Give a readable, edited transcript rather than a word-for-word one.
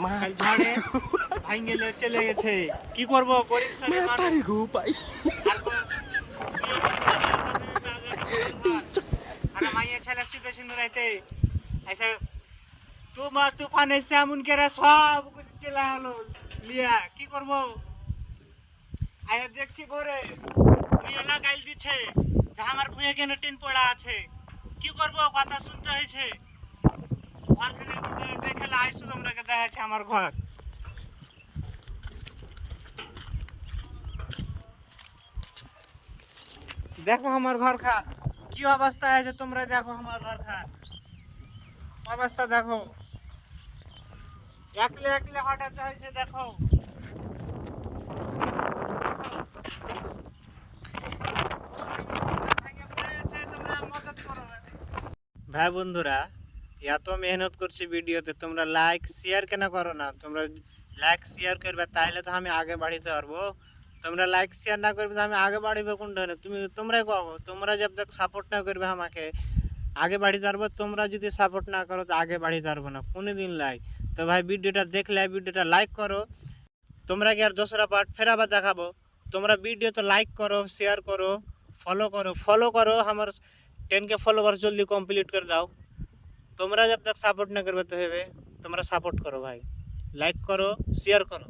কাল ঝড়ে ভাঙে চলে গেছে, কি করব গরিব শ্রেণীর মানুষ। মাতারি গো ভাই আর আরে মাইয়া ছেলে সিধে সিন্ধু রাইতে ऐसे তুফান এসে এমন করে সব চলে হলো লিয়া, কি করব। আরে দেখছি পরে মেয়েরা গাইল দিচ্ছে যে আমার ভুঁয়ে কেন টিন পড়া আছে, কি করব কথা শুনতে হয়েছে। ঘরখানের ভিতরে দেখলে আইসু তোমরাকে দেখাচ্ছে আমার ঘর। দেখো আমার ঘর খা কি অবস্থা আছে, তোমরা দেখো আমার ঘর খা অবস্থা দেখো, একলে একলে হঠাৎ হয়েছে দেখো। ভাই বন্ধুরা, এত মেহনত করছি ভিডিওতে, তোমরা লাইক শেয়ার কেন করো না? তোমরা লাইক শেয়ার করবে তাহলে তো আমি আগে বাড়িতে পারবো। তোমরা লাইক শেয়ার না করবে তো আমি আগে বাড়িবে কোন ধরনের? তোমরাই কहो, তোমরা जब तक সাপোর্ট না করবে আমাকে আগে বাড়িতে পারবো। তোমরা যদি সাপোর্ট না করো তো আগে বাড়িতে পারবো না কোনোদিন। লাইক তো ভাই ভিডিওটা দেখলে ভিডিওটা লাইক করো। তোমরা কি আর দোসরা পার্ট ফের আবার দেখাবো? তোমরা ভিডিও তো লাইক করো, শেয়ার করো, ফলো করো। আমার 10K फॉलोवर जल्दी कंप्लीट कर दाओ। তোমরা जब तक सपोर्ट ना करबे तो हेबे। তোমরা সাপোর্ট করো ভাই, লাইক করো, শেয়ার করো।